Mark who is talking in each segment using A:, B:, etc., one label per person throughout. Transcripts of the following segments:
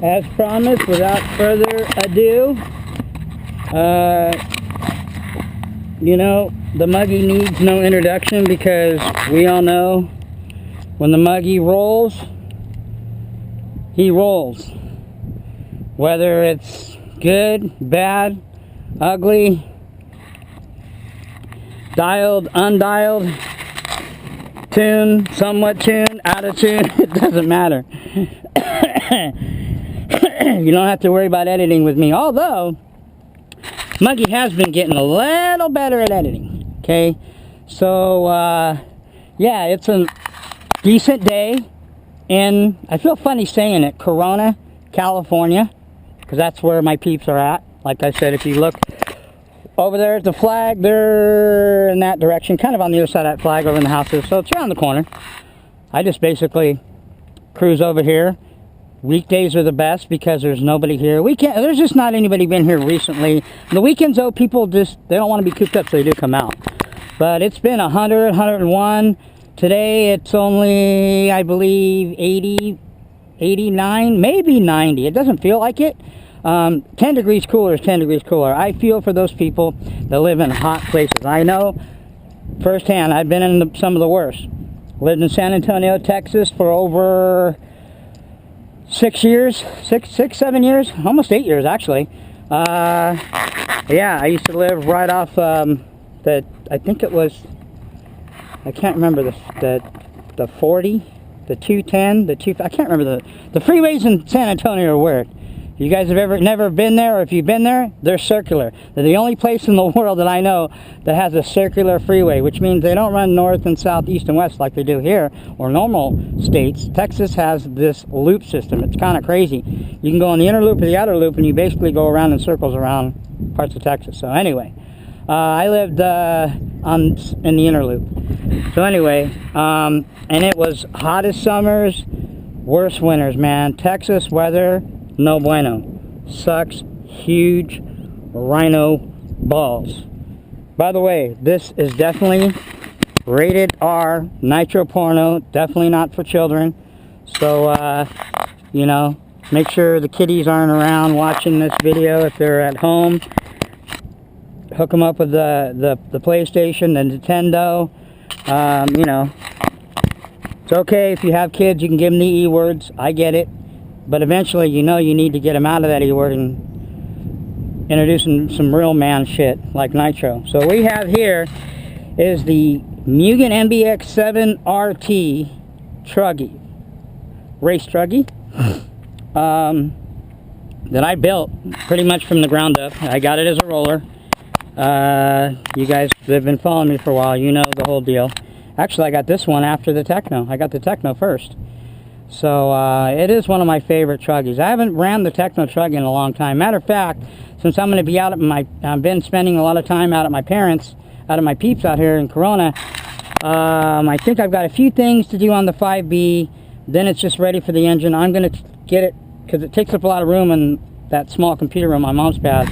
A: as promised, without further ado, you know, the Muggy needs no introduction because we all know when the Muggy rolls, he rolls. Whether it's good, bad, ugly, dialed, undialed, tuned, somewhat tuned, out of tune, it doesn't matter. You don't have to worry about editing with me, although Muggy has been getting a little better at editing. Okay, so yeah, it's a decent day in, I feel funny saying it, Corona, California, because that's where my peeps are at. Like I said, if you look over there at the flag, they're in that direction, kind of on the other side of that flag over in the houses, so it's around the corner. I just basically cruise over here. Weekdays are the best because there's nobody here. There's just not anybody been here recently. The weekends, though, people just, they don't want to be cooped up, so they do come out. But it's been 100, 101. Today, it's only, I believe, 80, 89, maybe 90. It doesn't feel like it. 10 degrees cooler is 10 degrees cooler. I feel for those people that live in hot places. I know firsthand. I've been in some of the worst. Lived in San Antonio, Texas for over 6 years, 7 years, almost 8 years actually. Yeah, I used to live right off I think it was, I can't remember the 40, the 210, I can't remember the freeways in San Antonio are weird. You guys have never been there, or if you've been there, they're circular. They're the only place in the world that I know that has a circular freeway, which means they don't run north and south, east and west like they do here, or normal states. Texas has this loop system. It's kind of crazy. You can go on the inner loop or the outer loop, and you basically go around in circles around parts of Texas. So anyway, I lived in the inner loop. So anyway, and it was hottest summers, worst winters, man. Texas weather, no bueno. Sucks huge rhino balls. By the way, this is definitely rated R, nitro porno, definitely not for children. So, you know, make sure the kiddies aren't around watching this video. If they're at home, hook them up with the PlayStation, the Nintendo. You know, it's okay if you have kids, you can give them the E-words. I get it. But eventually, you know, you need to get them out of that E-word and introduce them some real man shit like nitro. So what we have here is the Mugen MBX7 RT Truggy, race Truggy, that I built pretty much from the ground up. I got it as a roller. You guys that have been following me for a while, you know the whole deal. Actually, I got this one after the Techno. I got the Techno first. So, it is one of my favorite Truggies. I haven't ran the Techno Truggy in a long time. Matter of fact, since I'm going to be out at I've been spending a lot of time out at my parents', out of my peeps out here in Corona. I think I've got a few things to do on the 5B. Then it's just ready for the engine. I'm going to get it, because it takes up a lot of room in that small computer room, my mom's pad.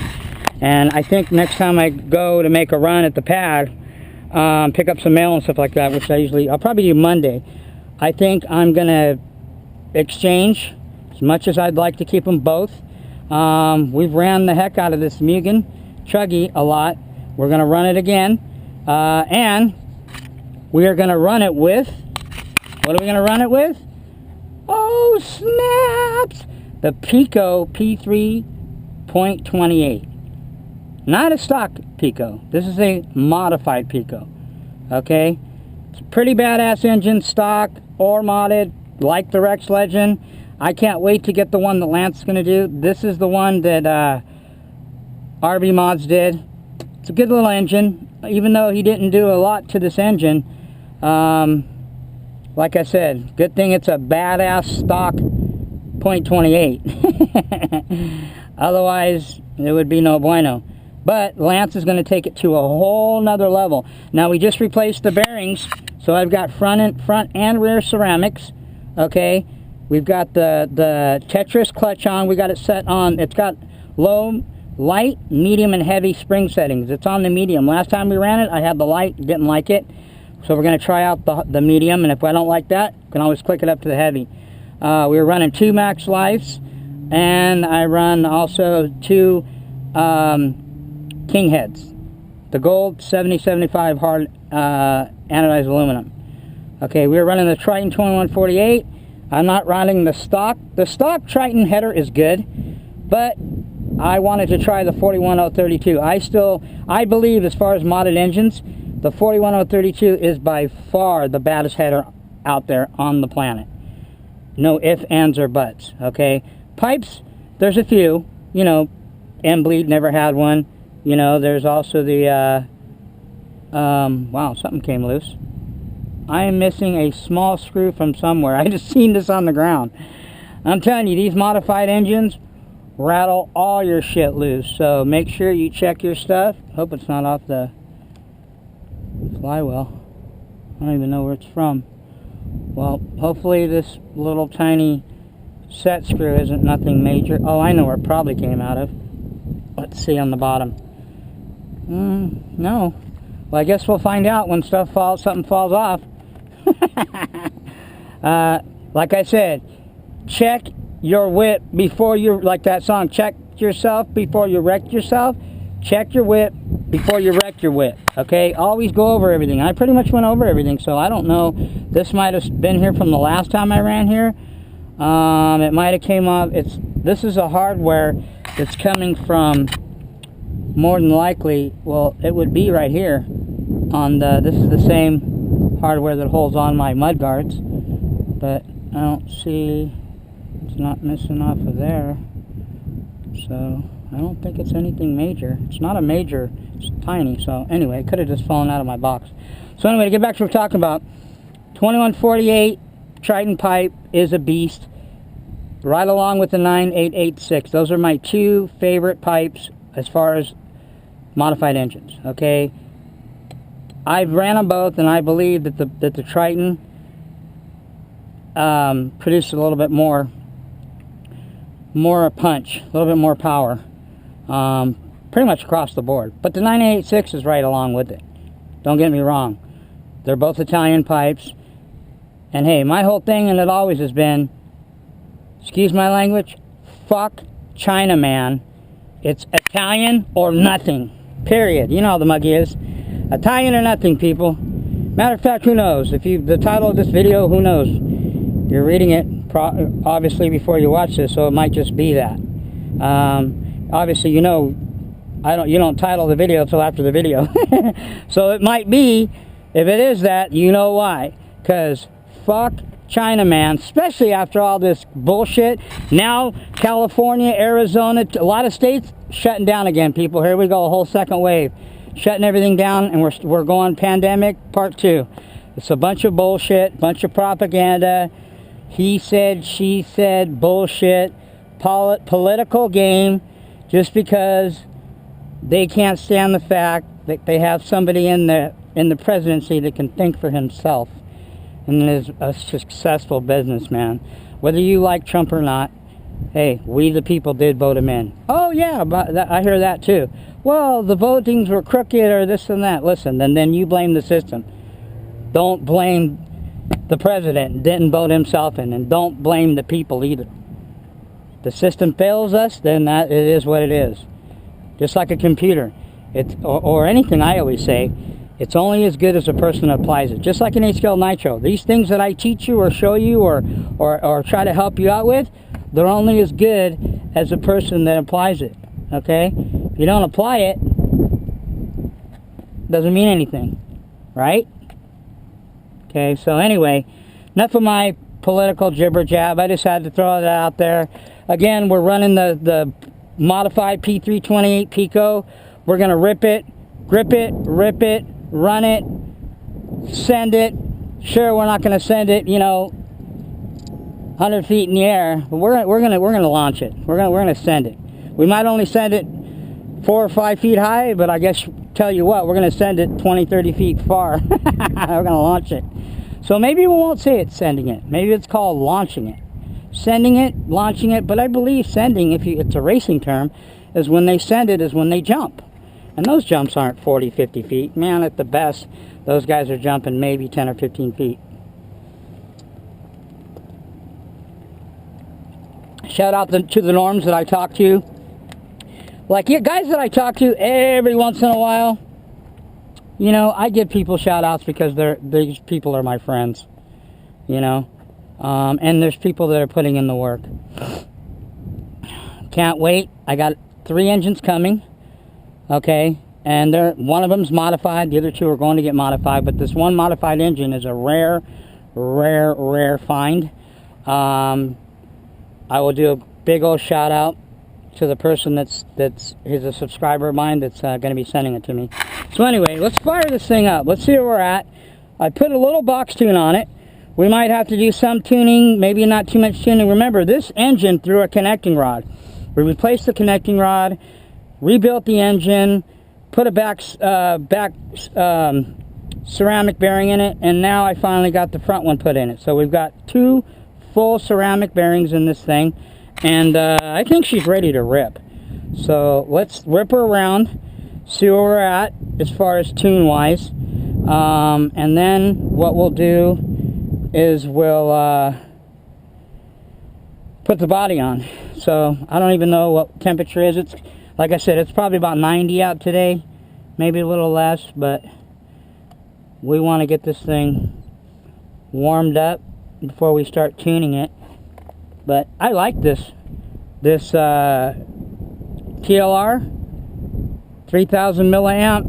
A: And I think next time I go to make a run at the pad, pick up some mail and stuff like that, which I'll probably do Monday. I think I'm going to exchange, as much as I'd like to keep them both. We've ran the heck out of this Mugen Truggy a lot. We're going to run it again. And we are going to run it with, what are we going to run it with? Oh, snaps! The Pico P3.28. Not a stock Pico. This is a modified Pico. Okay? It's a pretty badass engine, stock or modded, like the Rex Legend. I can't wait to get the one that Lance is going to do. This is the one that RB Mods did. It's a good little engine, even though he didn't do a lot to this engine. Like I said, good thing it's a badass stock .28. Otherwise, it would be no bueno. But Lance is going to take it to a whole nother level. Now, we just replaced the bearings, so I've got front and rear ceramics. Okay, we've got the Tetris clutch on. We got it set on. It's got low, light, medium, and heavy spring settings. It's on the medium. Last time we ran it, I had the light, didn't like it. So we're going to try out the medium, and if I don't like that, I can always click it up to the heavy. We were running 2 max lives. And I run also 2 king heads. The gold 7075 hard anodized aluminum. Okay, we're running the Triton 2148. I'm not running the stock. The stock Triton header is good, but I wanted to try the 41032. I believe, as far as modded engines, the 41032 is by far the baddest header out there on the planet. No ifs, ands, or buts. Okay, pipes, there's a few. You know, M-Bleed never had one. You know, there's also the wow, something came loose. I am missing a small screw from somewhere. I just seen this on the ground. I'm telling you, these modified engines rattle all your shit loose. So make sure you check your stuff. Hope it's not off the flywheel. I don't even know where it's from. Well, hopefully this little tiny set screw isn't nothing major. Oh, I know where it probably came out of. Let's see on the bottom. No. Well, I guess we'll find out when something falls off. Like I said, check your whip before you, like that song, check yourself before you wreck yourself. Check your whip before you wreck your whip. Okay, always go over everything. I pretty much went over everything, so I don't know. This might have been here from the last time I ran here. It might have came off. This is a hardware that's coming from, more than likely, well, it would be right here on the, this is the same hardware that holds on my mud guards, but I don't see, it's not missing off of there, so I don't think it's anything major. It's not a major, it's tiny. So anyway, it could have just fallen out of my box. So anyway, to get back to what we're talking about, 2148 Triton pipe is a beast, right along with the 9886. Those are my 2 favorite pipes as far as modified engines. Okay, I've ran them both, and I believe that the Triton produces a little bit more punch, a little bit more power, pretty much across the board. But the 986 is right along with it. Don't get me wrong. They're both Italian pipes. And hey, my whole thing, and it always has been, excuse my language, fuck chinaman. It's Italian or nothing. Period. You know how the mug is. Italian or nothing, people. Matter of fact, who knows? If the title of this video, who knows? You're reading it obviously before you watch this, so it might just be that. Obviously, you know, you don't title the video until after the video. So it might be, if it is that, you know why. Because fuck Chinaman, especially after all this bullshit. Now, California, Arizona, a lot of states shutting down again, people. Here we go, a whole second wave. Shutting everything down, and we're going pandemic part 2. It's a bunch of bullshit, bunch of propaganda. He said, she said, bullshit, political game, just because they can't stand the fact that they have somebody in the presidency that can think for himself and is a successful businessman. Whether you like Trump or not, hey, we the people did vote him in. Oh yeah, but I hear that too. Well, the votings were crooked or this and that. Listen, then you blame the system. Don't blame the president, didn't vote himself in, and don't blame the people either. The system fails us, then it is what it is. Just like a computer, or anything. I always say, it's only as good as the person that applies it. Just like an H-scale nitro. These things that I teach you or show you or try to help you out with, they're only as good as the person that applies it. Okay? If you don't apply it, doesn't mean anything, right? Okay, so anyway, enough of my political jibber jab. I just had to throw that out there. Again, we're running the modified P328 Pico. We're going to rip it, grip it, rip it, run it, send it. Sure, we're not going to send it, you know, 100 feet in the air, but we're gonna launch it. We're gonna send it. We might only send it 4 or 5 feet high, but I guess tell you what, we're gonna send it 20, 30 feet far. We're gonna launch it. So maybe we won't say it's sending it. Maybe it's called launching it. Sending it, launching it, but I believe sending, it's a racing term, is when they send it is when they jump. And those jumps aren't 40, 50 feet. Man, at the best, those guys are jumping maybe 10 or 15 feet. Shout out to the norms that I talk to. Like, yeah, guys that I talk to every once in a while. You know, I give people shout outs because these people are my friends. You know. And there's people that are putting in the work. Can't wait. I got 3 engines coming. Okay. And one of them's modified. The other 2 are going to get modified. But this one modified engine is a rare find. I will do a big old shout out to the person that's a subscriber of mine that's going to be sending it to me. So anyway, let's fire this thing up. Let's see where we're at. I put a little box tune on it. We might have to do some tuning, maybe not too much tuning. Remember, this engine threw a connecting rod. We replaced the connecting rod, rebuilt the engine, put a back ceramic bearing in it, and now I finally got the front one put in it. So we've got 2 full ceramic bearings in this thing, and I think she's ready to rip. So let's rip her around, see where we're at as far as tune wise, and then what we'll do is we'll put the body on. So I don't even know what temperature is. It's, like I said, it's probably about 90 out today, maybe a little less, but we want to get this thing warmed up before we start tuning it. But I like this TLR 3000 milliamp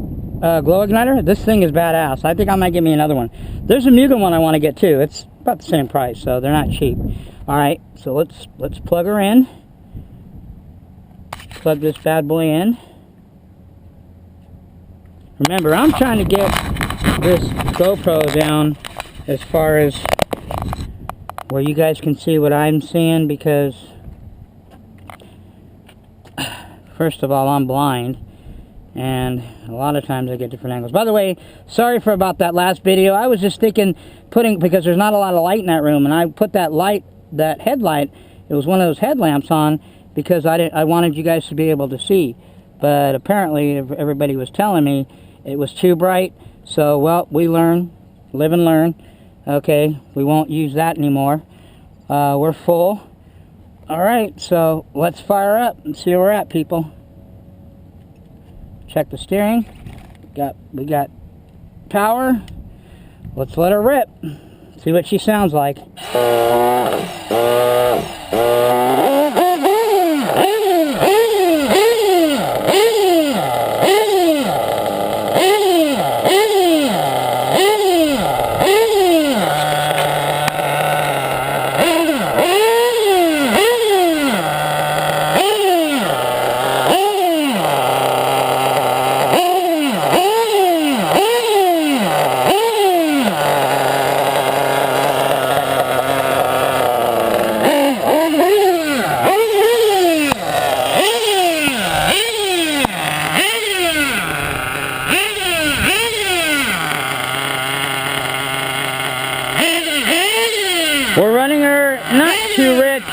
A: glow igniter. This thing is badass. I think I might get me another one. There's a mugen one I want to get too. It's about the same price, so they're not cheap. All right, so let's plug her in. Plug this bad boy in. Remember, I'm trying to get this GoPro down as far as where you guys can see what I'm seeing, because first of all, I'm blind, and a lot of times I get different angles. By the way, sorry for about that last video. I was just thinking because there's not a lot of light in that room, and I put that headlight, it was one of those headlamps on, because I wanted you guys to be able to see. But apparently everybody was telling me it was too bright. So, well, we learn, live and learn. Okay, we won't use that anymore. We're full. Alright, so let's fire up and see where we're at, people. Check the steering. We got power. Let's let her rip. See what she sounds like. We're running her not too rich,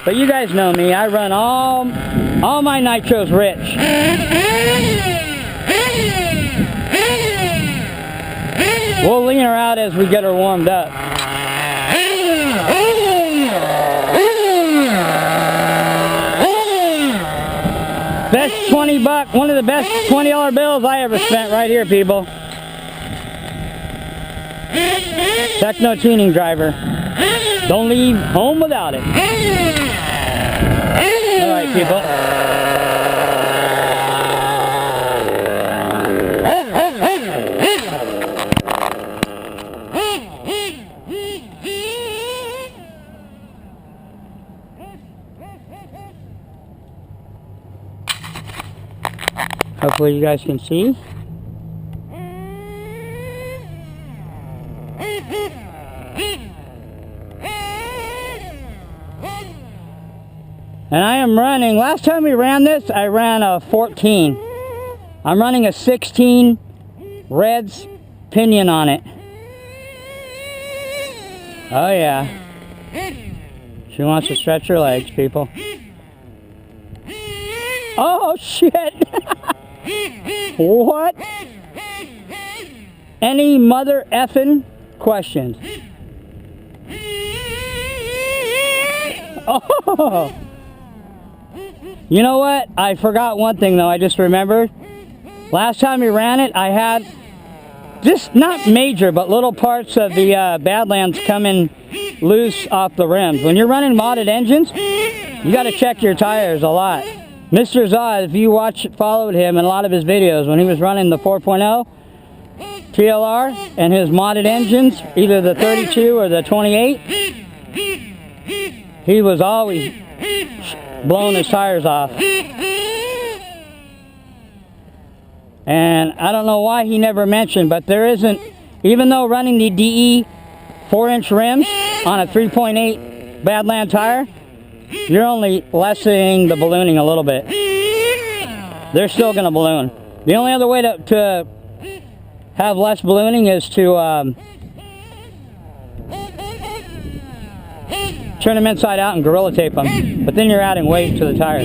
A: but you guys know me. I run all my nitros rich. We'll lean her out as we get her warmed up. Best $20, one of the best $20 bills I ever spent right here, people. Techno tuning driver. Don't leave home without it. Alright, people. Hopefully you guys can see. And I am running, last time we ran this, I ran a 14. I'm running a 16 Reds pinion on it. Oh yeah. She wants to stretch her legs, people. Oh shit! What? Any mother effing questions? Oh! You know what? I forgot one thing though, I just remembered. Last time we ran it, I had just not major, but little parts of the Badlands coming loose off the rims. When you're running modded engines, you got to check your tires a lot. Mr. Zod, if you followed him in a lot of his videos, when he was running the 4.0 TLR and his modded engines, either the 32 or the 28, he was always blowing his tires off. And I don't know why he never mentioned, but there isn't, even though running the DE 4-inch rims on a 3.8 Badland tire, you're only lessening the ballooning a little bit. They're still going to balloon. The only other way to have less ballooning is to turn them inside out and gorilla tape them. But then you're adding weight to the tire.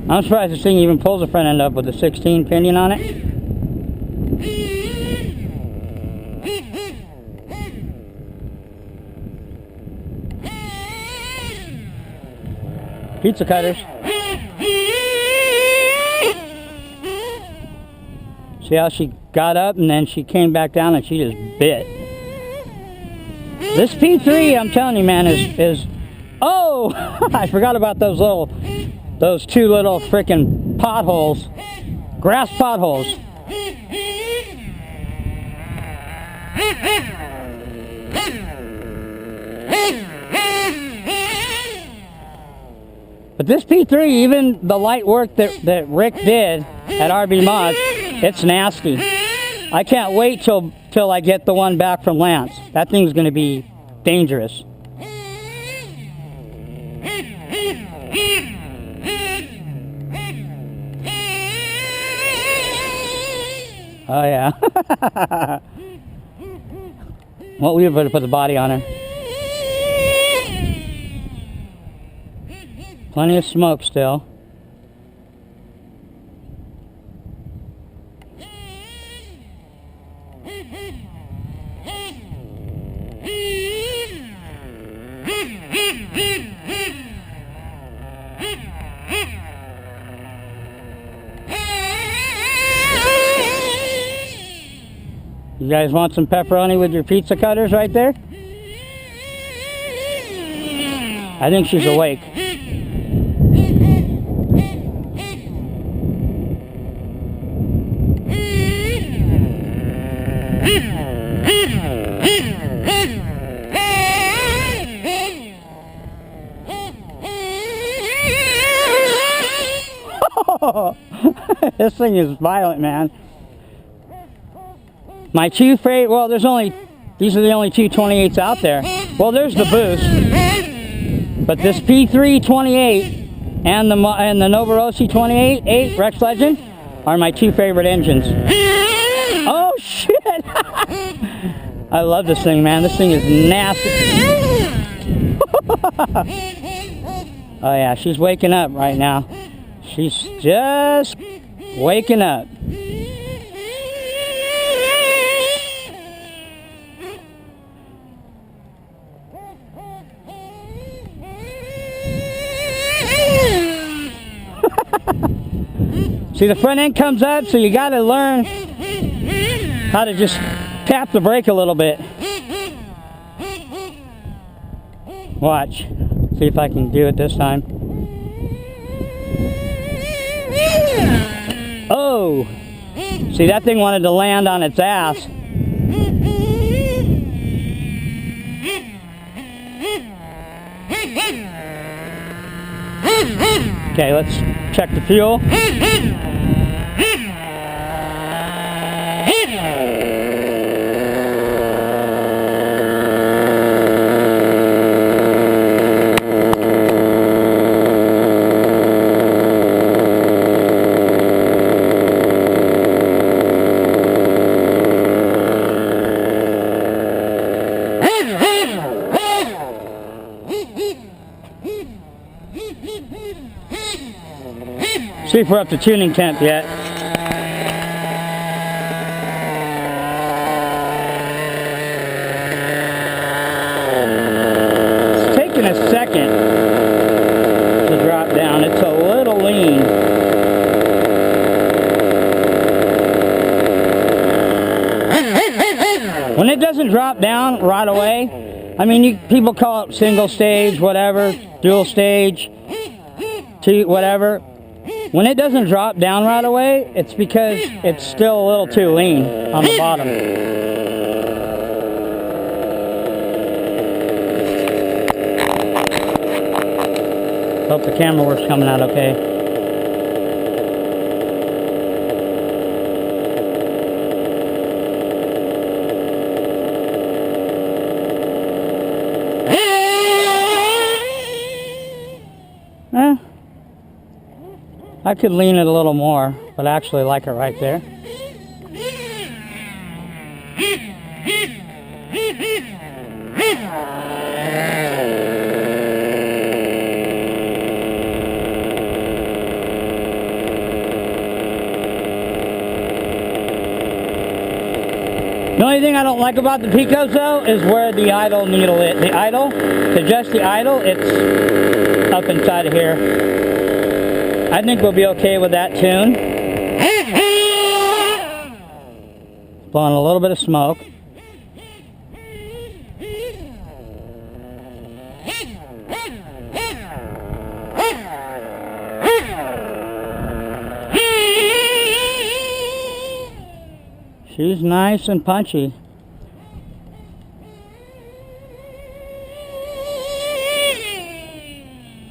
A: I'm surprised this thing even pulls the front end up with a 16 pinion on it. Pizza cutters. See how she got up and then she came back down and she just bit. This P3, I'm telling you, man, is oh, I forgot about those two little freaking potholes, grass potholes. But this P3, even the light work that Rick did at RB Mods, it's nasty. I can't wait till I get the one back from Lance. That thing's going to be dangerous. Oh yeah. Well, we better put the body on her. Plenty of smoke still. You guys want some pepperoni with your pizza cutters right there? I think she's awake. This thing is violent, man. My two favorite, well, these are the only two 28s out there. Well, there's the Boost, but this P3 28 and the Novorossi 28 Rex Legend are my two favorite engines. Oh shit! I love this thing, man. This thing is nasty. Oh yeah, she's waking up right now. She's just waking up. See, the front end comes up, so you got to learn how to just tap the brake a little bit. Watch. See if I can do it this time. Oh! See, that thing wanted to land on its ass. Okay, let's check the fuel. See if we're up to tuning temp yet. When it doesn't drop down right away, I mean, people call it single stage, whatever, dual stage, whatever. When it doesn't drop down right away, it's because it's still a little too lean on the bottom. Hope the camera work's coming out okay. I could lean it a little more, but I actually like it right there. The only thing I don't like about the Picos though is where the idle needle is. The idle, to adjust the idle, it's up inside of here. I think we'll be okay with that tune. Blowing a little bit of smoke. She's nice and punchy.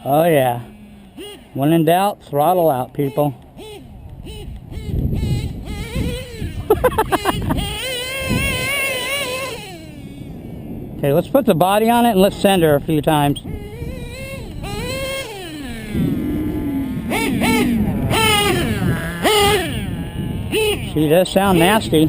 A: Oh yeah. When in doubt, throttle out, people. Okay, let's put the body on it and let's send her a few times. She does sound nasty.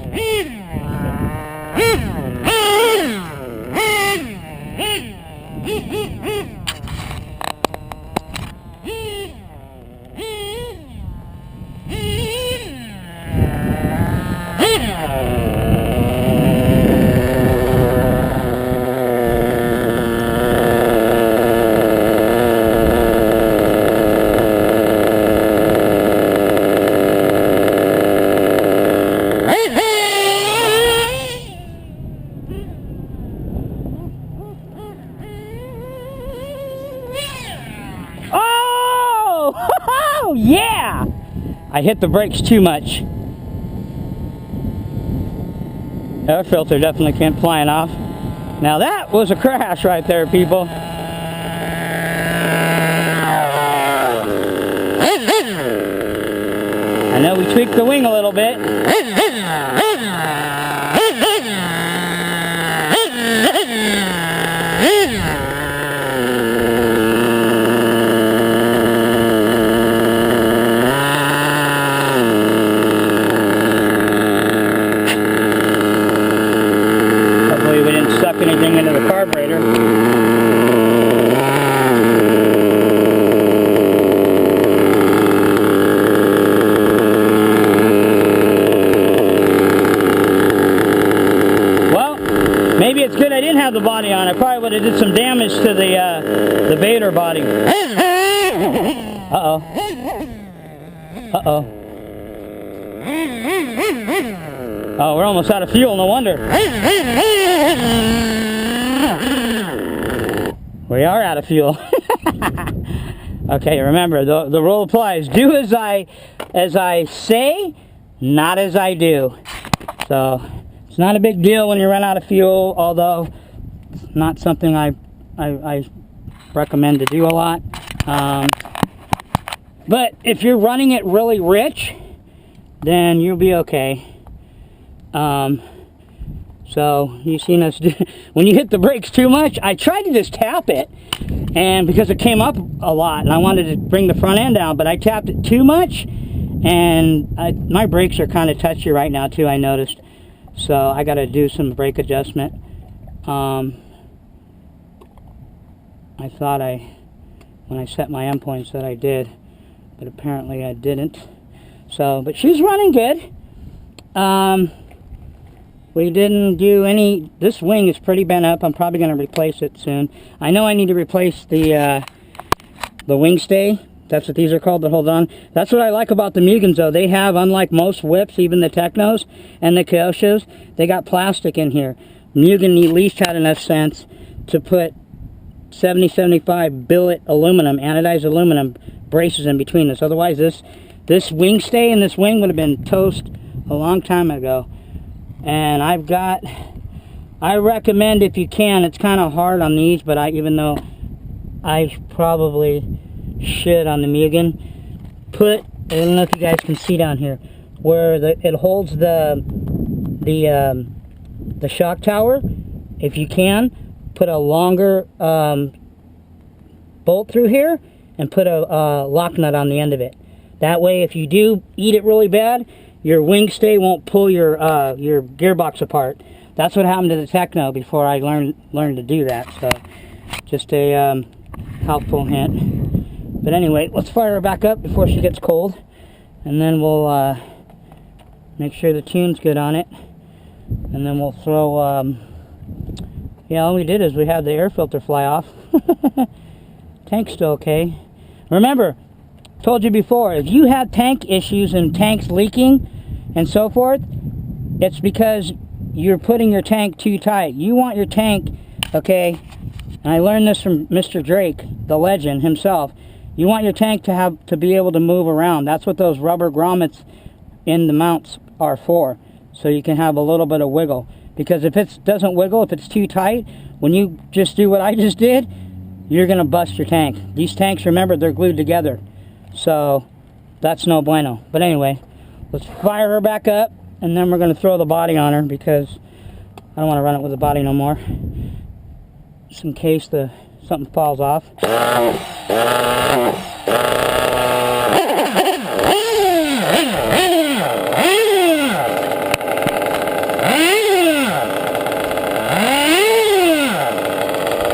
A: Oh, yeah! I hit the brakes too much. Air filter definitely came flying off. Now that was a crash right there, people. I know we tweaked the wing a little bit. Anything into the carburetor. Well, maybe it's good I didn't have the body on. I probably would have did some damage to the Vader body. Uh-oh. Uh-oh. Oh, we're almost out of fuel, no wonder. We are out of fuel. Okay, remember, the rule applies. Do as I say, not as I do. So, it's not a big deal when you run out of fuel, although it's not something I recommend to do a lot. But if you're running it really rich, then you'll be okay. So you've seen us do, when you hit the brakes too much, I tried to just tap it, and because it came up a lot and I wanted to bring the front end down, but I tapped it too much, and my brakes are kind of touchy right now too, I noticed. So I got to do some brake adjustment. I thought when I set my endpoints that I did, but apparently I didn't. So, but she's running good. We didn't do any, this wing is pretty bent up. I'm probably going to replace it soon. I know I need to replace the wing stay That's what these are called that hold on. That's what I like about the Mugens though. They have, unlike most whips, even the Technos and the Kyoshos, they got plastic in here. Mugen at least had enough sense to put 70-75 billet aluminum, anodized aluminum braces in between this. Otherwise this wing stay and this wing would have been toast a long time ago. And I recommend, if you can, it's kind of hard on these, but even though I probably should on the Mugen, I don't know if you guys can see down here, where it holds the shock tower. If you can, put a longer bolt through here and put a lock nut on the end of it. That way, if you do eat it really bad, your wing stay won't pull your gearbox apart. That's what happened to the Techno before I learned to do that. So, just a helpful hint. But anyway, let's fire her back up before she gets cold, and then we'll make sure the tune's good on it, and then we'll throw. Yeah, all we did is we had the air filter fly off. Tank's still okay. Remember, told you before, if you have tank issues and tanks leaking and so forth, it's because you're putting your tank too tight. You want your tank, okay, and I learned this from Mr. Drake, the legend himself. You want your tank to be able to move around. That's what those rubber grommets in the mounts are for, so you can have a little bit of wiggle. Because if it doesn't wiggle, if it's too tight, when you just do what I just did, you're going to bust your tank. These tanks, remember, they're glued together. So, that's no bueno. But anyway, let's fire her back up, and then we're going to throw the body on her, because I don't want to run it with the body no more. Just in case something falls off.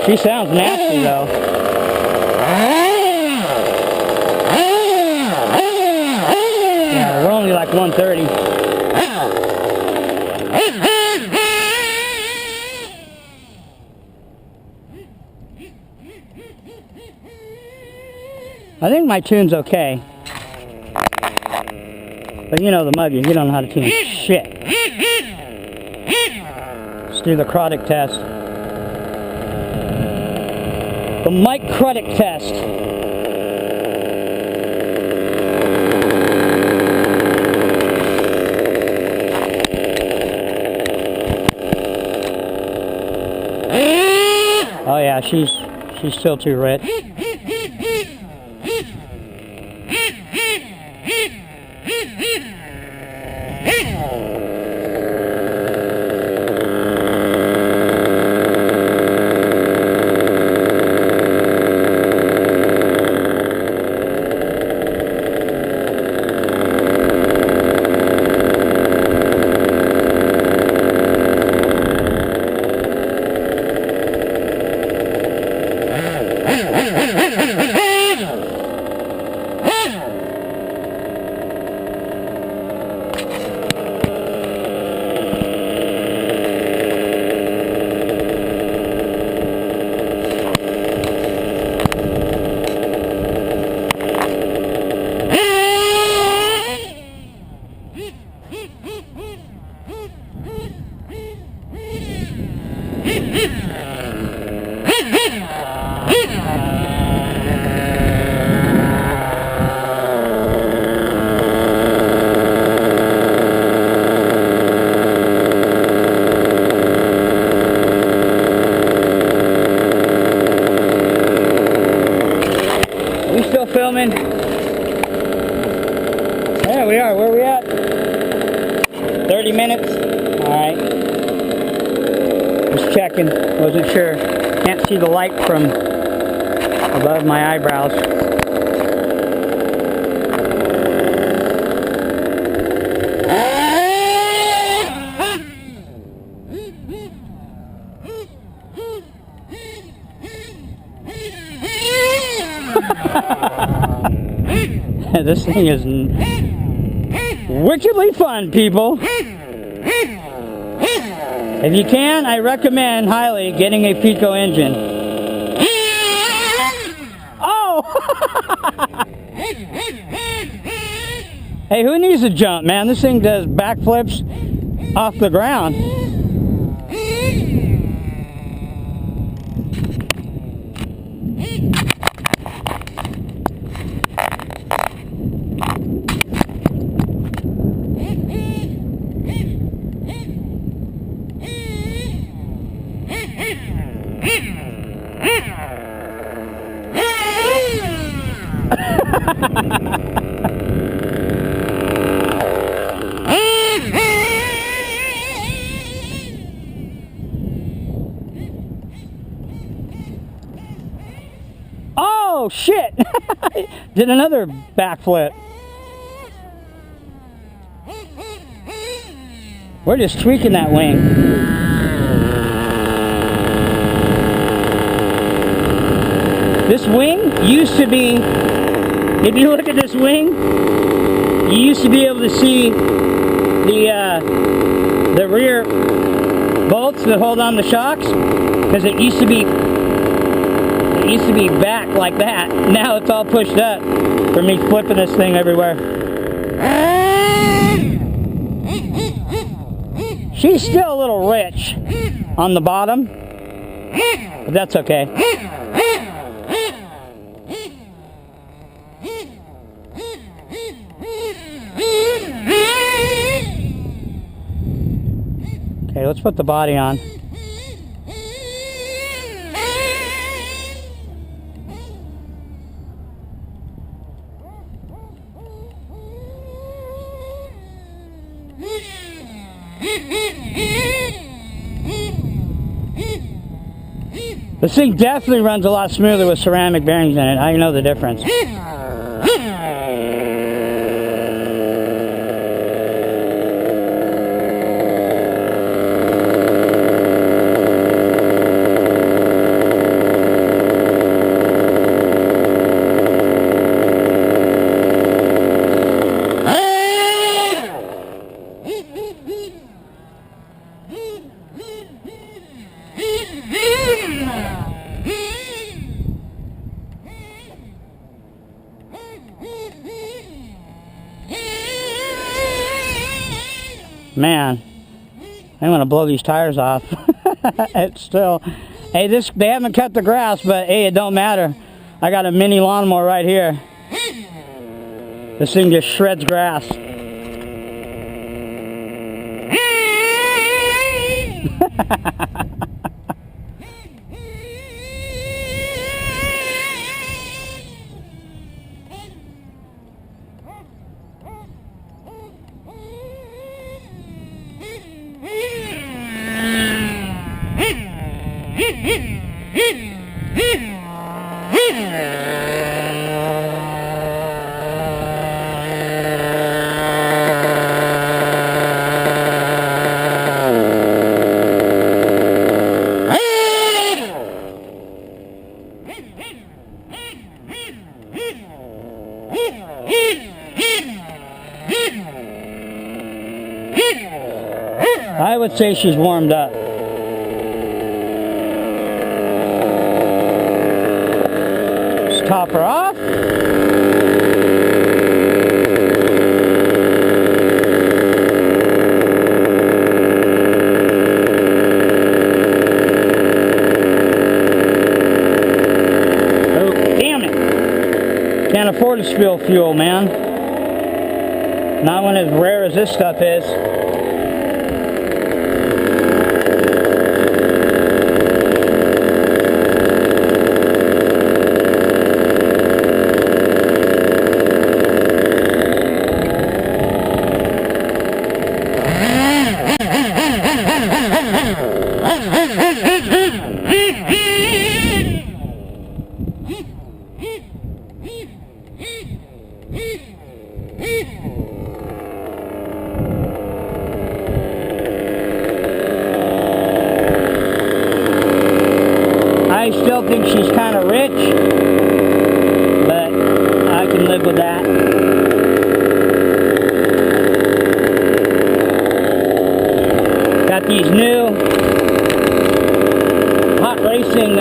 A: She sounds nasty though. Yeah, we're only like 130. I think my tune's okay. But you know the muggy, you don't know how to tune shit. Let's do the Crodic test. The Mike Crodic test. Oh yeah, she's still too red. Filming. There we are. Where are we at? 30 minutes. Alright. Just checking. Wasn't sure. Can't see the light from above my eyebrows. This thing is wickedly fun, people. If you can, I recommend highly getting a Pico engine. Oh! Hey, who needs a jump, man? This thing does backflips off the ground. Oh shit! Did another backflip. We're just tweaking that wing. This wing used to be, if you look at this wing, you used to be able to see the rear bolts that hold on the shocks, because it used to be back like that. Now it's all pushed up for me flipping this thing everywhere. She's still a little rich on the bottom, but that's okay. Okay, let's put the body on. This thing definitely runs a lot smoother with ceramic bearings in it. I know the difference. Man, I'm gonna blow these tires off. It's still, hey, they haven't cut the grass, but hey, it don't matter. I got a mini lawnmower right here. This thing just shreds grass. I would say she's warmed up. Let's top her off. Oh, damn it. Can't afford to spill fuel, man. Not when as rare as this stuff is. I still think she's kind of rich, but I can live with that. Got these new hot racing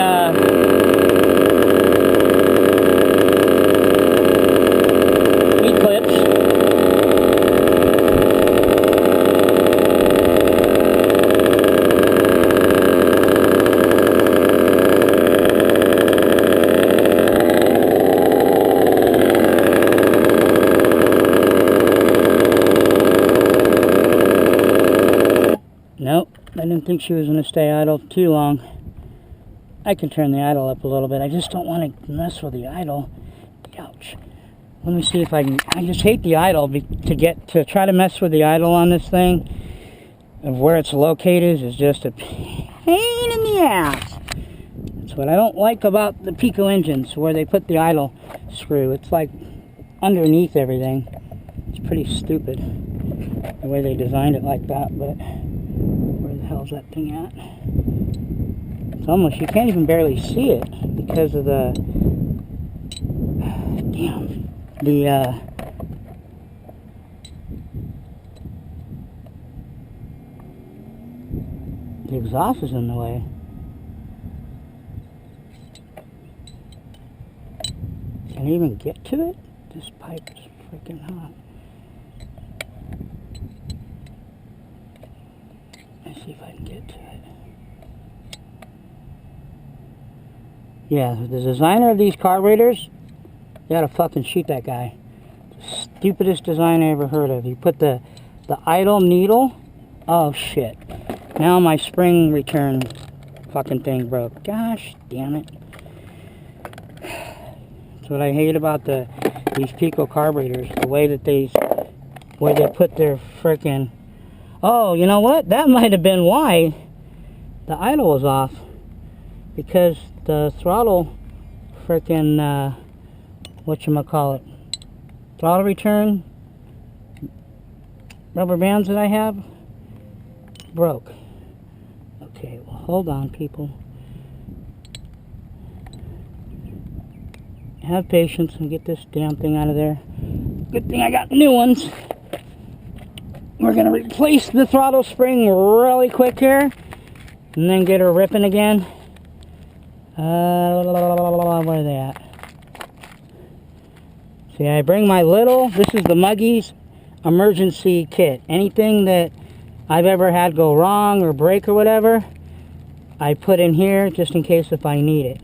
A: didn't think she was going to stay idle too long. I can turn the idle up a little bit. I just don't want to mess with the idle. Ouch. Let me see if I can. I just hate the idle to try to mess with the idle on this thing. Of where it's located is just a pain in the ass. That's what I don't like about the Pico engines, where they put the idle screw. It's like underneath everything. It's pretty stupid the way they designed it like that, but where the hell's that thing at? It's almost, you can't even barely see it because of the, damn, the exhaust is in the way. Can I even get to it? This pipe is freaking hot. Let's see if I can get to it. Yeah, the designer of these carburetors, you gotta fucking shoot that guy. The stupidest design I ever heard of. You put the idle needle. Oh shit. Now my spring return fucking thing broke. Gosh damn it. That's what I hate about these Pico carburetors. The way that they put their frickin'... Oh, you know what? That might have been why the idle was off. Because the throttle frickin', whatchamacallit, throttle return rubber bands that I have broke. Okay, well, hold on, people. Have patience and get this damn thing out of there. Good thing I got new ones. We're going to replace the throttle spring really quick here. And then get her ripping again. Where are they at? See, I bring my little, this is the Muggies emergency kit. Anything that I've ever had go wrong or break or whatever, I put in here just in case if I need it.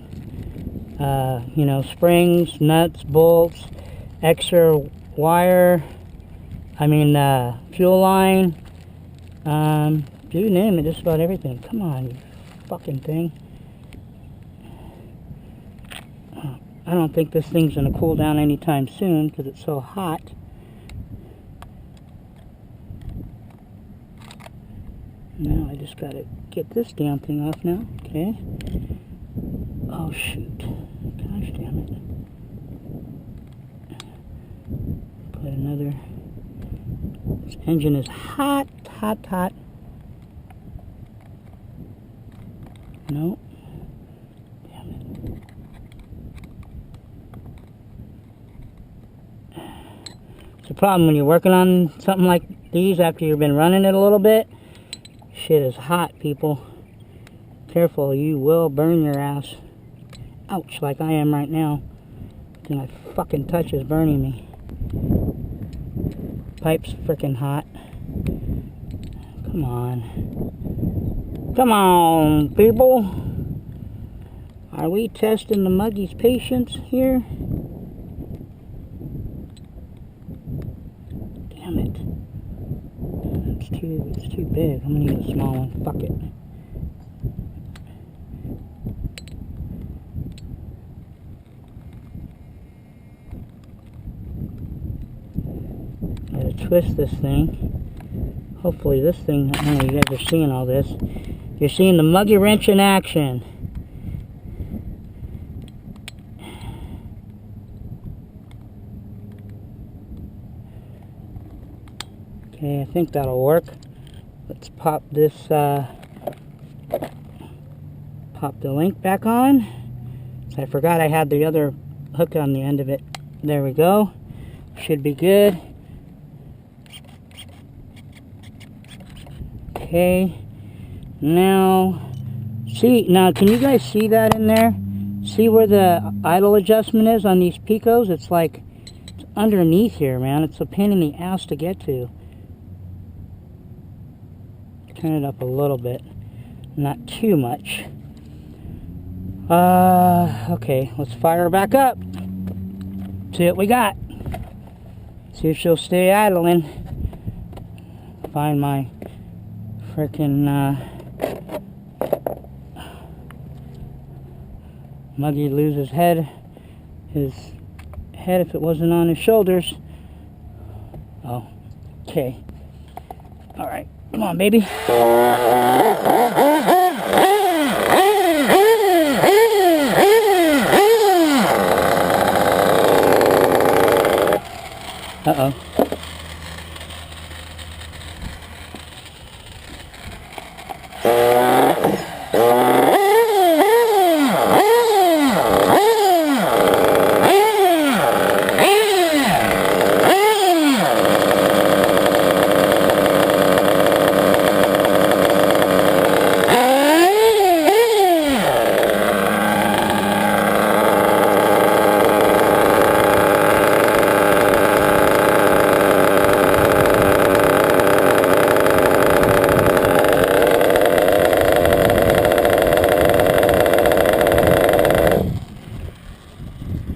A: You know, springs, nuts, bolts, extra wire, fuel line, you name it, just about everything. Come on, you fucking thing. I don't think this thing's going to cool down anytime soon because it's so hot. Now I just got to get this damn thing off now. Okay. Oh shoot. Gosh damn it. Put another. This engine is hot, hot, hot. No. Damn it. It's a problem when you're working on something like these after you've been running it a little bit. Shit is hot, people. Careful, you will burn your ass. Ouch, like I am right now. And my fucking touch is burning me. Pipe's freaking hot. Come on. Come on, people. Are we testing the Muggy's patience here? Damn it. It's too big. I'm gonna need a small one. Fuck it. Gotta twist this thing. Hopefully this thing, I don't know, you guys are seeing all this. You're seeing the Muggy wrench in action. Okay, I think that'll work. Let's pop this, pop the link back on. So I forgot I had the other hook on the end of it. There we go. Should be good. Okay. Now, now can you guys see that in there? See where the idle adjustment is on these Picos? It's like, it's underneath here, man. It's a pain in the ass to get to. Turn it up a little bit, not too much. Okay, let's fire her back up. See what we got. See if she'll stay idling. Find my frickin' Muggy'd lose his head if it wasn't on his shoulders. Oh, okay. All right, come on, baby. Uh-oh.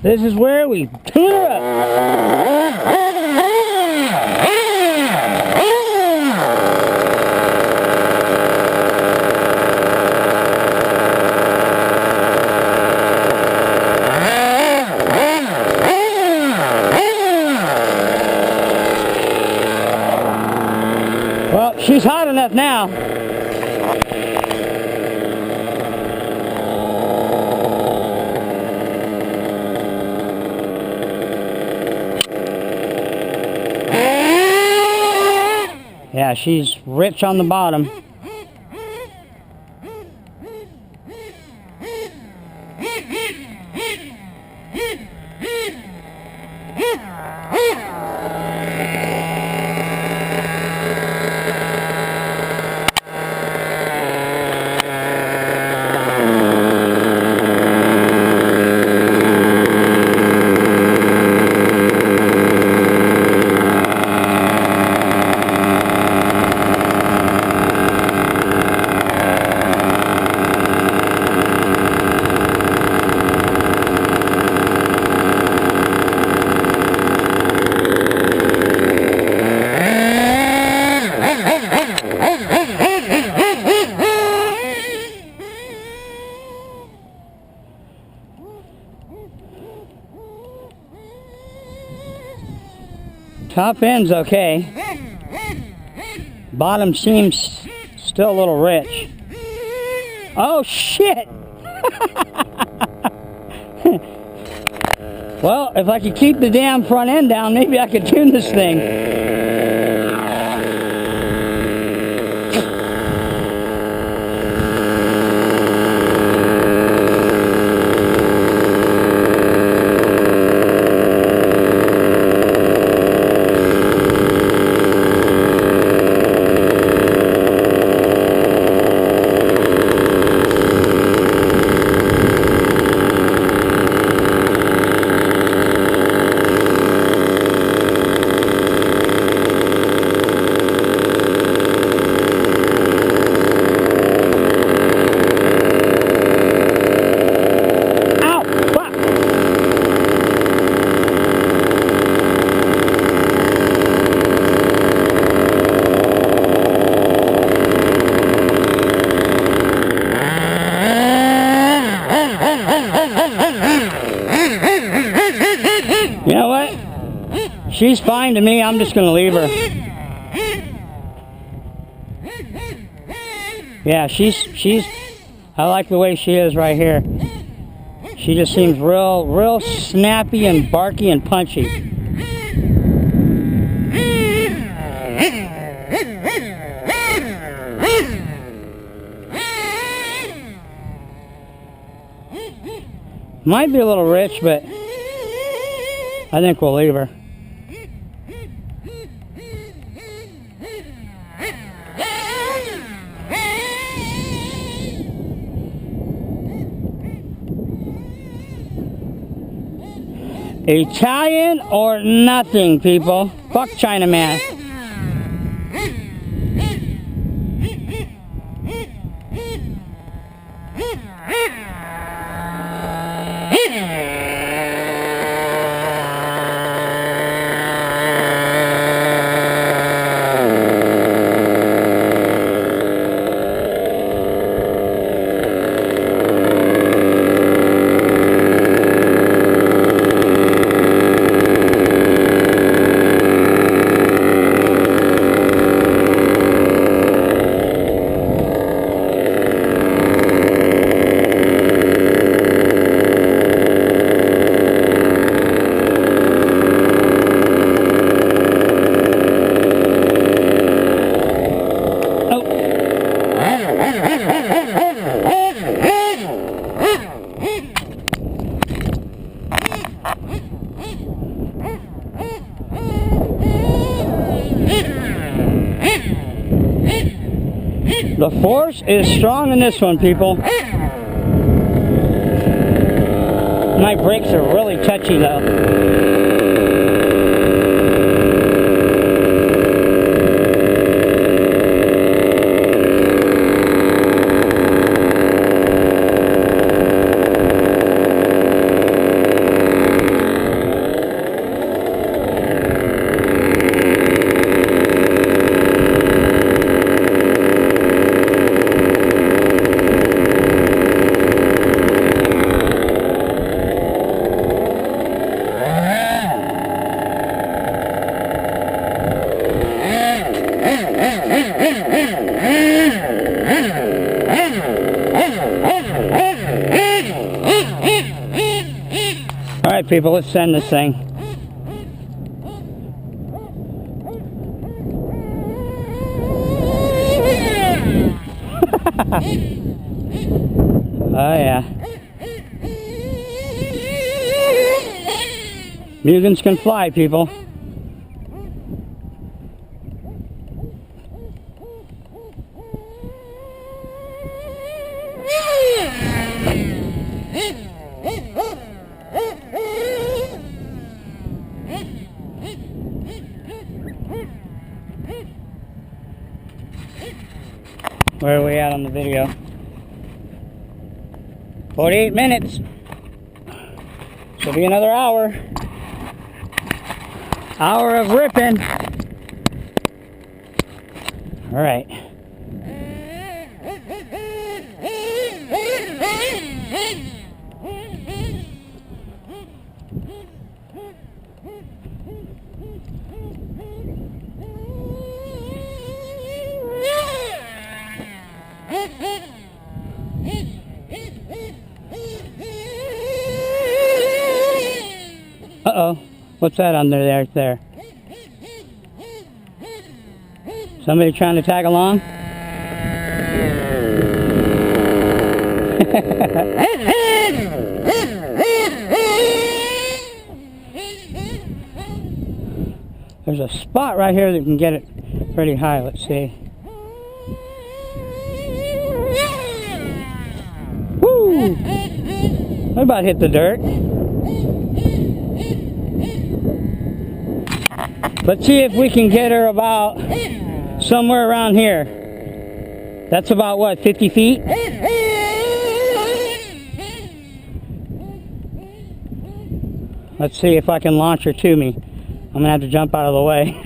A: This is where we tune her up. Well, she's hot enough now. Yeah, she's rich on the bottom. Top end's okay. Bottom seems still a little rich. Oh shit! Well, if I could keep the damn front end down, maybe I could tune this thing. You know what? She's fine to me. I'm just going to leave her. Yeah, she's I like the way she is right here. She just seems real snappy and barky and punchy. Might be a little rich, but I think we'll leave her. Italian or nothing, people. Fuck Chinaman. Force is strong in this one, people. My brakes are really touchy though. Alright people, let's send this thing. Oh yeah. Mugens can fly, people. Where are we at on the video? 48 minutes. Should be another hour. Hour of ripping. All right. Uh-oh. What's that under there? Somebody trying to tag along? There's a spot right here that can get it pretty high. Let's see. Woo! What about hit the dirt? Let's see if we can get her about somewhere around here. That's about what, 50 feet? Let's see if I can launch her to me. I'm gonna have to jump out of the way.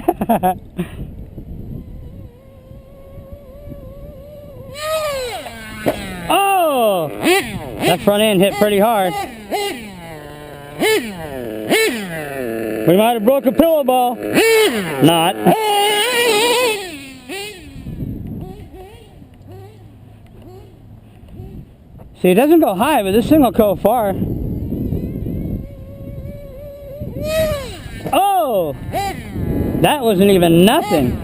A: Oh! That front end hit pretty hard. We might have broke a pillow ball. Not. See, it doesn't go high, but this thing will go far. Oh! That wasn't even nothing.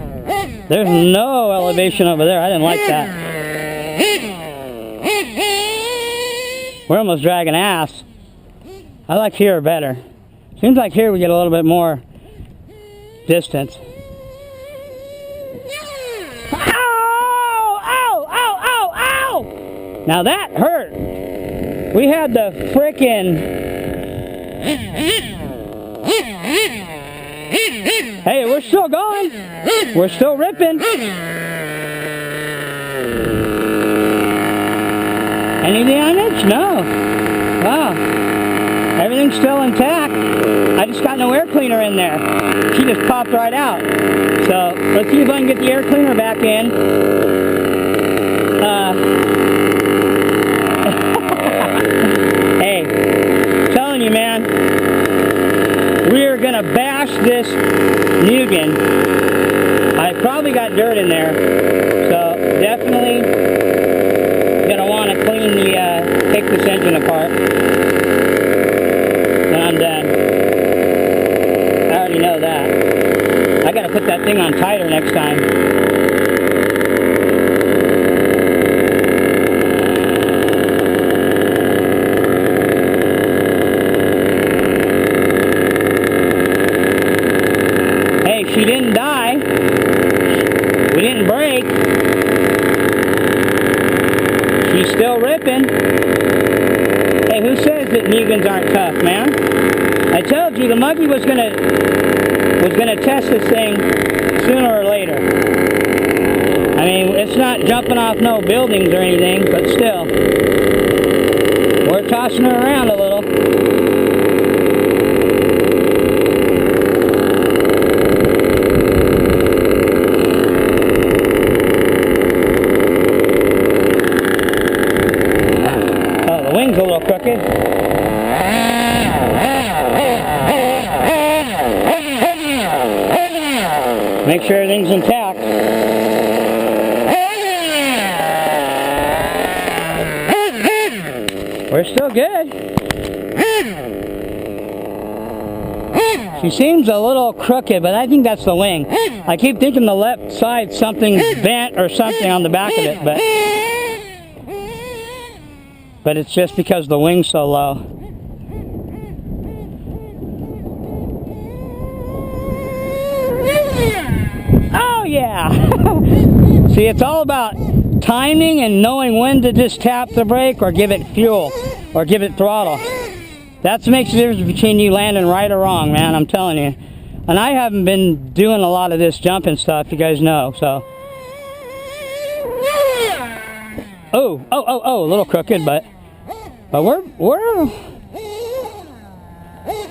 A: There's no elevation over there. I didn't like that. We're almost dragging ass. I like here better. Seems like here we get a little bit more distance. Ow! Ow! Ow! Ow! Ow! Now that hurt. We had the frickin'... Hey, we're still going. We're still ripping. Any damage? No. Wow. Everything's still intact. I just got no air cleaner in there. She just popped right out. So, let's see if I can get the air cleaner back in. Hey, I'm telling you, man, we're gonna bash this mugen. I probably got dirt in there, so definitely gonna want to clean the, take this engine apart. Then I'm done. I already know that. I gotta put that thing on tighter next time. Hey, she didn't die. We didn't break. jumping. Hey, who says that mugens aren't tough, man? I told you the Muggy was gonna test this thing sooner or later. I mean, it's not jumping off no buildings or anything, but still, we're tossing her around a little. Oh, the wing's a little crooked. Make sure everything's intact. We're still good. She seems a little crooked, but I think that's the wing. I keep thinking the left side something's bent or something on the back of it, but it's just because the wing's so low. Oh yeah! See, it's all about timing and knowing when to just tap the brake or give it fuel or give it throttle. That makes the difference between you landing right or wrong, man, I'm telling you. And I haven't been doing a lot of this jumping stuff, you guys know, so. Oh, a little crooked, but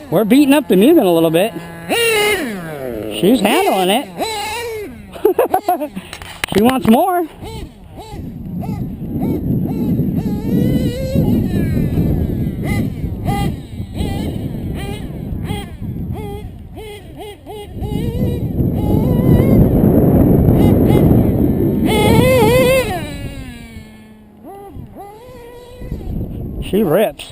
A: we're beating up the mugen a little bit. She's handling it. She wants more. She rips.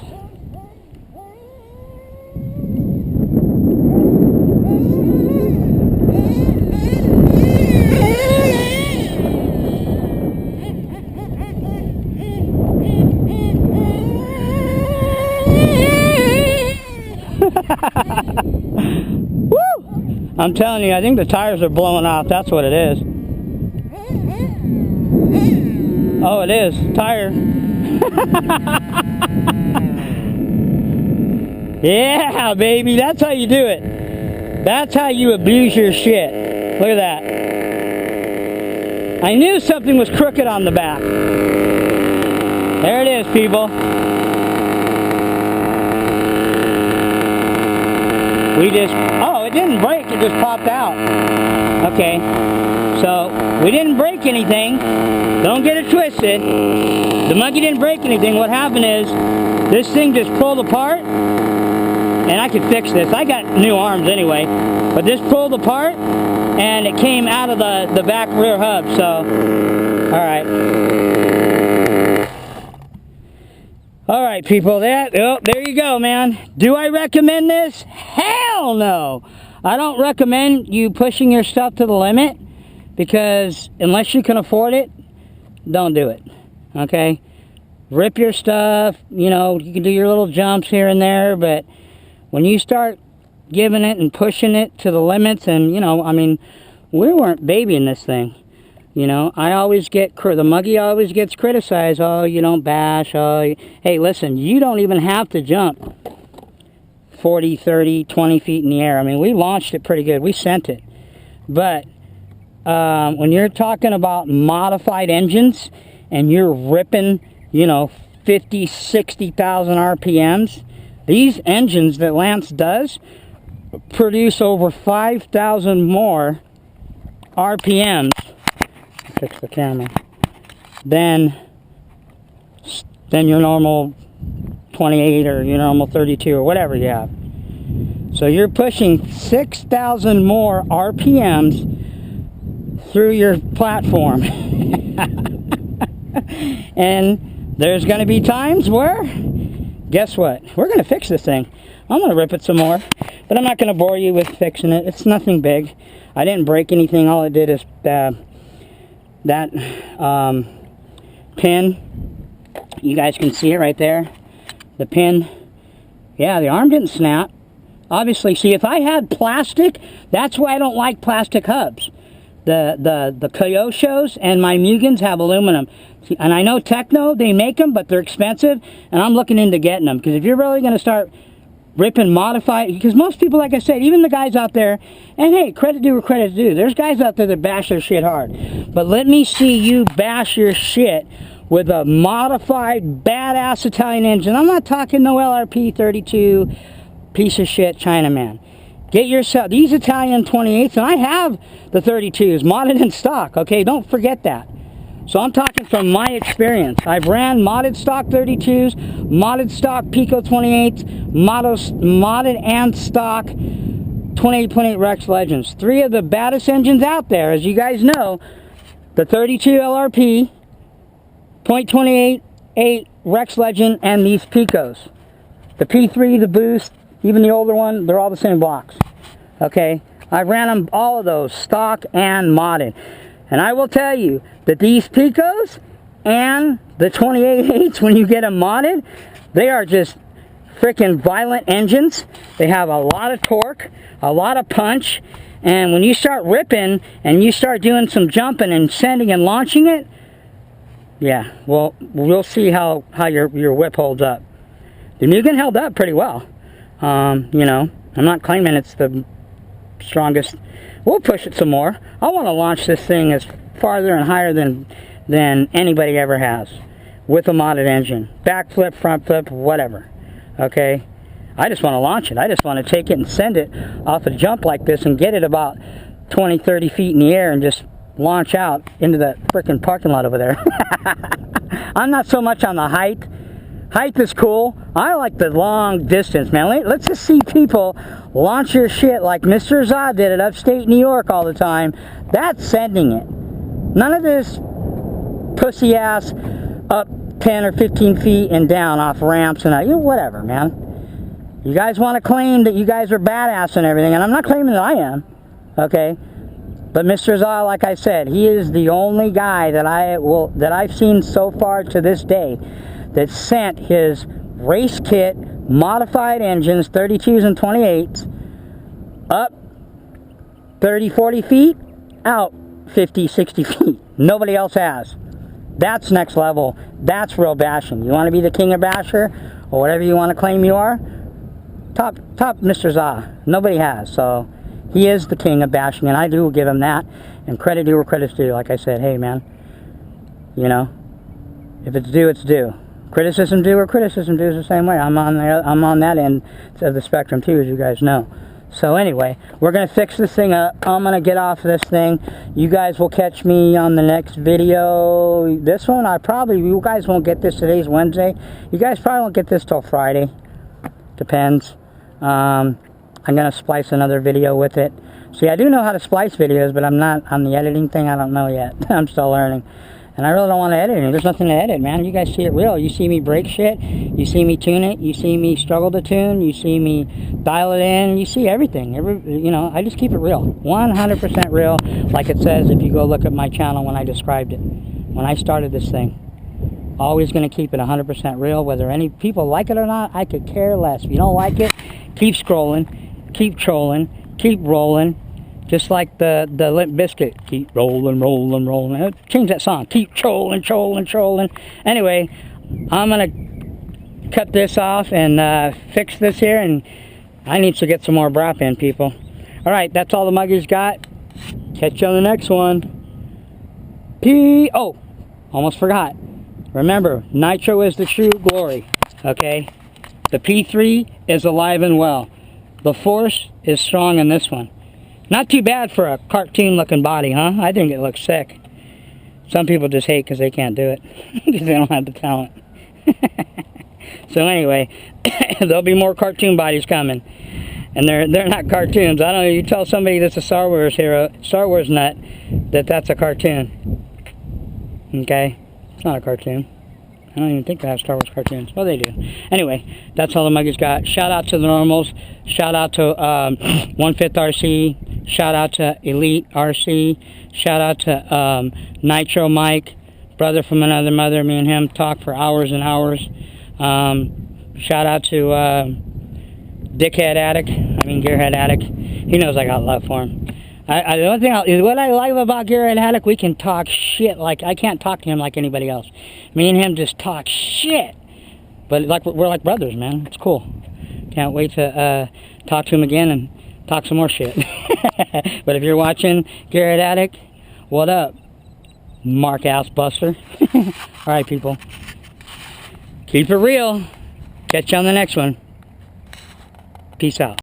A: Woo! I'm telling you, I think the tires are blowing off. That's what it is. Oh, it is. Tire. Yeah, baby. That's how you do it. That's how you abuse your shit. Look at that. I knew something was crooked on the back. There it is, people. Oh, it didn't break, it just popped out. Okay, so we didn't break anything. Don't get it twisted. The Muggy didn't break anything. What happened is, this thing just pulled apart, and I could fix this. I got new arms anyway, but this pulled apart, and it came out of the back rear hub, so, alright. Alright, people, there you go, man. Do I recommend this? Hell no! I don't recommend you pushing your stuff to the limit, because unless you can afford it, don't do it, okay? Rip your stuff, you know, you can do your little jumps here and there, but when you start giving it and pushing it to the limits, and, you know, I mean, we weren't babying this thing. You know, I always get, the Muggy always gets criticized. Oh, you don't bash. Oh, hey, listen, you don't even have to jump 40, 30, 20 feet in the air. I mean, we launched it pretty good. We sent it. But when you're talking about modified engines and you're ripping, you know, 50, 60,000 RPMs, these engines that Lance does produce over 5,000 more RPMs. Fix the camera. Then your normal 28 or your normal 32 or whatever you have. So you're pushing 6,000 more RPMs through your platform. And there's going to be times where, guess what? We're going to fix this thing. I'm going to rip it some more, but I'm not going to bore you with fixing it. It's nothing big. I didn't break anything. All I did is that pin, you guys can see it right there, the pin, yeah, the arm didn't snap. Obviously, see, if I had plastic, that's why I don't like plastic hubs. the Kyosho's and my Mugens have aluminum. And I know Techno, they make them, but they're expensive, and I'm looking into getting them. Because if you're really going to start ripping modified, because most people, like I said, even the guys out there, and hey, credit due where credit's due, there's guys out there that bash their shit hard. But let me see you bash your shit with a modified, badass Italian engine. I'm not talking no LRP 32 piece of shit Chinaman. Get yourself these Italian 28s, and I have the 32s modded in stock, okay? Don't forget that. So I'm talking from my experience. I've ran modded stock 32s, modded stock Pico 28s, modded and stock 28.8 Rex Legends. 3 of the baddest engines out there, as you guys know. The 32 LRP, .28 Rex Legend, and these Picos. The P3, the Boost, even the older one, they're all the same blocks. Okay? I ran them, all of those, stock and modded. And I will tell you that these Picos and the 28.8s, when you get them modded, they are just freaking violent engines. They have a lot of torque, a lot of punch, and when you start ripping and you start doing some jumping and sending and launching it, yeah, well, we'll see how your whip holds up. The Mugen held up pretty well. You know, I'm not claiming it's the strongest. We'll push it some more. I want to launch this thing as farther and higher than anybody ever has with a modded engine. Back flip, front flip, whatever. Okay? I just want to launch it. I just want to take it and send it off a jump like this and get it about 20, 30 feet in the air and just launch out into the freaking parking lot over there. I'm not so much on the height. Height is cool. I like the long distance, man. Let's just see people launch your shit like Mr. Zod did at upstate New York all the time. That's sending it. None of this pussy ass up 10 or 15 feet and down off ramps and whatever, man. You guys want to claim that you guys are badass and everything, and I'm not claiming that I am, okay? But Mr. Zod, like I said, he is the only guy that I've seen so far to this day that sent his race kit, modified engines, 32s and 28s, up 30, 40 feet, out 50, 60 feet. Nobody else has. That's next level. That's real bashing. You want to be the king of basher, or whatever you want to claim you are? Top Mr. Zah. Nobody has. So he is the king of bashing, and I do give him that. And credit due where credit's due. Like I said, hey man, you know, if it's due, it's due. Criticism due or criticism due is the same way. I'm on that end of the spectrum too, as you guys know. So anyway, we're going to fix this thing up. I'm going to get off this thing. You guys will catch me on the next video. This one, you guys won't get this. Today's Wednesday. You guys probably won't get this till Friday. Depends. I'm going to splice another video with it. See, I do know how to splice videos, but I'm not on the editing thing. I don't know yet. I'm still learning. And I really don't want to edit it. There's nothing to edit, man. You guys see it real. You see me break shit. You see me tune it. You see me struggle to tune. You see me dial it in. You see everything. You know, I just keep it real. 100% real, like it says if you go look at my channel when I described it. When I started this thing. Always going to keep it 100% real. Whether any people like it or not, I could care less. If you don't like it, keep scrolling. Keep trolling. Keep rolling. Just like the Limp Bizkit, keep rolling, rolling, rolling. Change that song. Keep trolling, trolling, trolling. Anyway, I'm going to cut this off and fix this here, and I need to get some more brap in, people. Alright, that's all the muggies got. Catch you on the next one. Oh, almost forgot. Remember, nitro is the true glory, okay? The P3 is alive and well. The force is strong in this one. Not too bad for a cartoon-looking body, huh? I think it looks sick. Some people just hate because they can't do it. Because they don't have the talent. So anyway, there'll be more cartoon bodies coming. And they're not cartoons. I don't know, you tell somebody that's a Star Wars hero, Star Wars nut, that's a cartoon. Okay? It's not a cartoon. I don't even think they have Star Wars cartoons. Well, they do. Anyway, that's all the muggies got. Shout out to the normals. Shout out to 1/5 RC. Shout out to Elite RC. Shout out to Nitro Mike, brother from another mother. Me and him talk for hours and hours. Shout out to Gearhead Addict. He knows I got love for him. The one thing is what I like about Garrett Haddock, we can talk shit. Like, I can't talk to him like anybody else. Me and him just talk shit. But like we're like brothers, man. It's cool. Can't wait to talk to him again and talk some more shit. But if you're watching Garrett Haddock, what up, Mark Ass Buster? Alright, people. Keep it real. Catch you on the next one. Peace out.